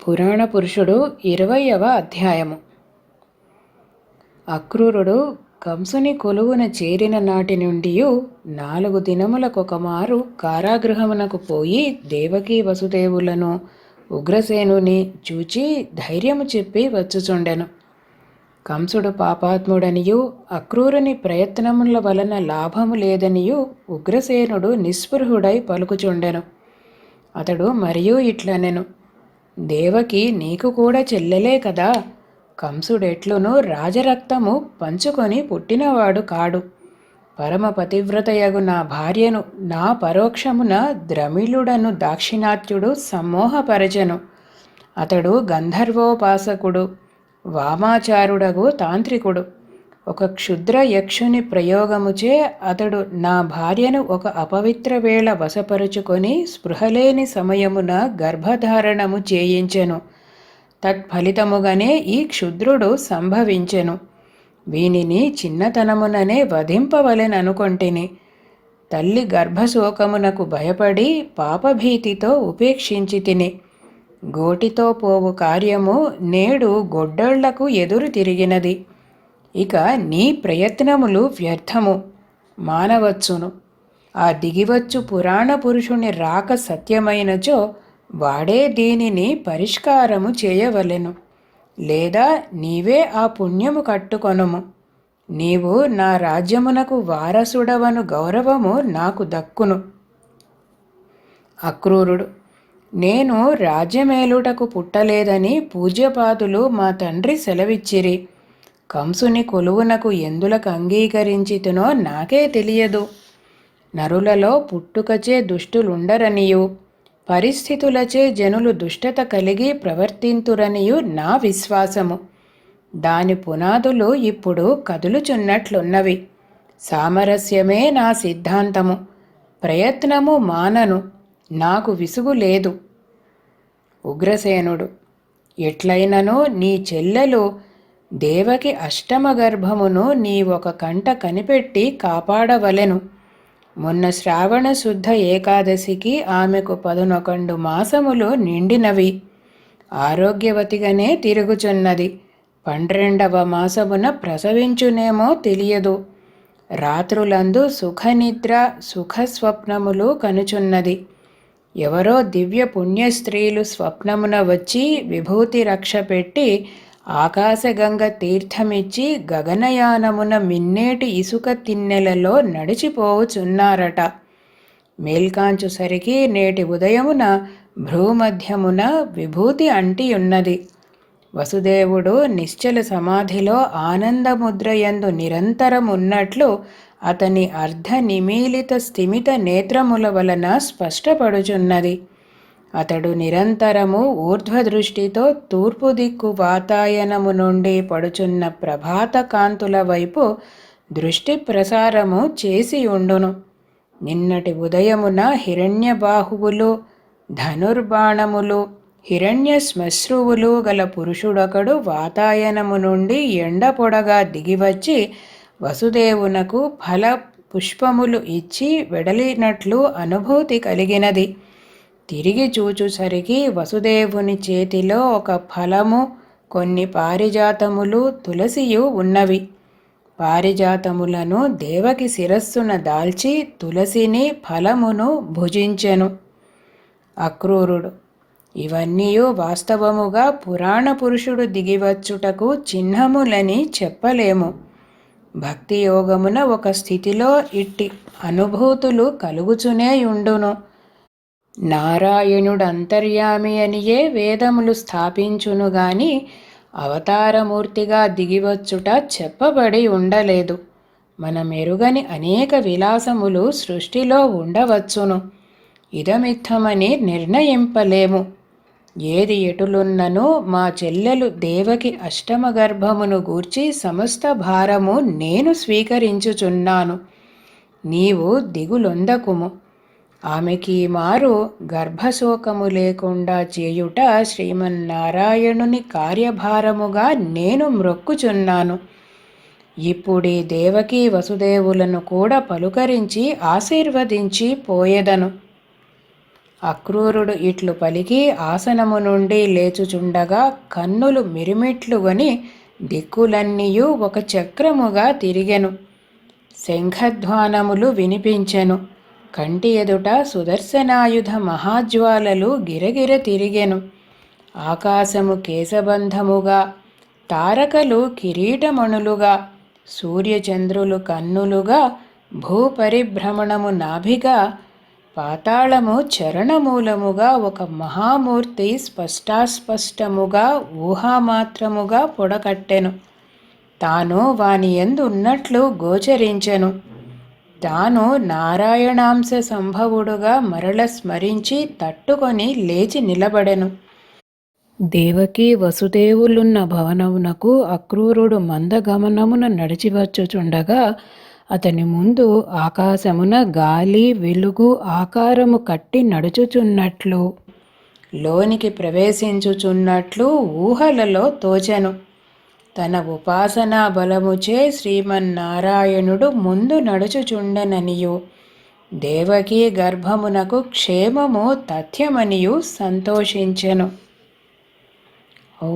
పురాణ పురుషుడు 20వ అధ్యాయము. అక్రూరుడు కంసుని కొలువున చేరిన నాటి నుండి 4 దినములకొకమారు కారాగృహమునకు పోయి దేవకీ వసుదేవులను ఉగ్రసేనుని చూచి ధైర్యము చెప్పి వచ్చుచుండెను. కంసుడు పాపాత్ముడనియు అక్రూరుని ప్రయత్నముల వలన లాభము లేదనియు ఉగ్రసేనుడు నిస్పృహుడై పలుకుచుండెను. అతడు మరియు ఇట్లనెను: దేవకి నీకు కూడా చెల్లెలే కదా. కంసుడెట్లును రాజరక్తము పంచుకొని పుట్టినవాడు కాడు. పరమ పతివ్రతయగు నా భార్యను నా పరోక్షమున ద్రమిళుడను దాక్షిణాత్యుడు సమ్మోహపరచెను. అతడు గంధర్వోపాసకుడు, వామాచారుడగు తాంత్రికుడు. ఒక క్షుద్ర యక్షుని ప్రయోగముచే అతడు నా భార్యను ఒక అపవిత్ర వేళ వశపరుచుకొని స్పృహలేని సమయమున గర్భధారణము చేయించెను. తత్ఫలితముగానే ఈ క్షుద్రుడు సంభవించెను. వీనిని చిన్నతనముననే వధింపవలెననుకొంటిని. తల్లి గర్భశోకమునకు భయపడి పాపభీతితో ఉపేక్షించి తిని. గోటితో పోవు కార్యము నేడు గొడ్డళ్లకు ఎదురు తిరిగినది. ఇక నీ ప్రయత్నములు వ్యర్థము, మానవచ్చును. ఆ దిగివచ్చు పురాణ పురుషుని రాక సత్యమైనచో వాడే దీనిని పరిష్కారము చేయవలెను. లేదా నీవే ఆ పుణ్యము కట్టుకొనుము. నీవు నా రాజ్యమునకు వారసుడవను గౌరవము నాకు దక్కును. అక్రూరుడు: నేను రాజ్యమేలుటకు పుట్టలేదని పూజ్యపాదులు మా తండ్రి సెలవిచ్చిరి. కంసుని కొలువునకు ఎందులకు అంగీకరించితునో నాకే తెలియదు. నరులలో పుట్టుకచే దుష్టులుండరనియు పరిస్థితులచే జనులు దుష్టత కలిగి ప్రవర్తింతురనియు నా విశ్వాసము. దాని పునాదులు ఇప్పుడు కదులుచున్నట్లున్నవి. సామరస్యమే నా సిద్ధాంతము. ప్రయత్నము మానను, నాకు విసుగు లేదు. ఉగ్రసేనుడు: ఎట్లయినను నీ చెల్లెలు దేవకి అష్టమ గర్భమును నీ ఒక కంట కనిపెట్టి కాపాడవలెను. మొన్న శ్రావణ శుద్ధ ఏకాదశికి ఆమెకు 11 మాసములు నిండినవి. ఆరోగ్యవతిగానే తిరుగుచున్నది. 12వ మాసమున ప్రసవించునేమో తెలియదు. రాత్రులందు సుఖనిద్ర సుఖస్వప్నములు కనుచున్నది. ఎవరో దివ్య పుణ్యస్త్రీలు స్వప్నమున వచ్చి విభూతి రక్ష పెట్టి ఆకాశగంగ తీర్థమిచ్చి గగనయానమున మిన్నేటి ఇసుక తిన్నెలలో నడిచిపోవుచున్నారట. మేల్కాంచుసరికి నేటి ఉదయమున భ్రూమధ్యమున విభూతి అంటియున్నది. వసుదేవుడు నిశ్చల సమాధిలో ఆనందముద్రయందు నిరంతరమున్నట్లు అతని అర్ధనిమీలిత స్థిమిత నేత్రముల వలన స్పష్టపడుచున్నది. అతడు నిరంతరము ఊర్ధ్వదృష్టితో తూర్పు దిక్కు వాతాయనము నుండి పడుచున్న ప్రభాత కాంతుల వైపు దృష్టి ప్రసారము చేసి ఉండును. నిన్నటి ఉదయమున హిరణ్యబాహువులు, ధనుర్బాణములు, హిరణ్య శ్మశ్రువులు గల పురుషుడొకడు వాతాయనము నుండి ఎండ పొడగా దిగివచ్చి వసుదేవునకు ఫల పుష్పములు ఇచ్చి వెడలినట్లు అనుభూతి కలిగినది. తిరిగి చూచుసరికి వసుదేవుని చేతిలో ఒక ఫలము, కొన్ని పారిజాతములు, తులసియు ఉన్నవి. పారిజాతములను దేవకి శిరస్సున దాల్చి తులసిని ఫలమును భుజించెను. అక్రూరుడు: ఇవన్నీయు వాస్తవముగా పురాణ పురుషుడు దిగివచ్చుటకు చిహ్నములని చెప్పలేము. భక్తి యోగమున ఒక స్థితిలో ఇట్టి అనుభూతులు కలుగుచునేయుండును. నారాయణుడంతర్యామి అనియే వేదములు స్థాపించును గాని అవతారమూర్తిగా దిగివచ్చుట చెప్పబడి ఉండలేదు. మనమెరుగని అనేక విలాసములు సృష్టిలో ఉండవచ్చును. ఇదమిత్తమని నిర్ణయింపలేము. ఏది ఎటులున్నను మా చెల్లెలు దేవకి అష్టమ గర్భమును గూర్చి సమస్త భారము నేను స్వీకరించుచున్నాను. నీవు దిగులొందకుము. ఆమెకి మారు గర్భశోకము లేకుండా చేయుట శ్రీమన్నారాయణుని కార్యభారముగా నేను మ్రొక్కుచున్నాను. ఇప్పుడీ దేవకీ వసుదేవులను కూడా పలుకరించి ఆశీర్వదించి పోయెదను. అక్రూరుడు ఇట్లు పలికి ఆసనము నుండి లేచుచుండగా కన్నులు మిరిమిట్లుగొని దిక్కులన్నీయు ఒక చక్రముగా తిరిగెను. శంఖధ్వానములు వినిపించెను. కంటి ఎదుట సుదర్శనాయుధ మహాజ్వాలలు గిరగిర తిరిగెను. ఆకాశము కేశబంధముగా, తారకలు కిరీటమణులుగా, సూర్యచంద్రులు కన్నులుగా, భూపరిభ్రమణము నాభిగా, పాతాళము చరణమూలముగా ఒక మహామూర్తి స్పష్టాస్పష్టముగా ఊహామాత్రముగా పొడకట్టెను. తాను వానియందు ఉన్నట్లు గోచరించెను. తాను నారాయణాంశ సంభవుడుగా మరల స్మరించి తట్టుకొని లేచి నిలబడెను. దేవకీ వసుదేవులున్న భవనమునకు అక్రూరుడు మందగమనమున నడిచివచ్చుచుండగా అతని ముందు ఆకాశమున గాలి వెలుగు ఆకారము కట్టి నడుచుచున్నట్లు, లోనికి ప్రవేశించుచున్నట్లు ఊహలలో తోచెను. తన ఉపాసనా బలముచే శ్రీమన్నారాయణుడు ముందు నడుచుచుండెననియు, దేవకీ గర్భమునకు క్షేమము తథ్యమనియు సంతోషించెను. ఓ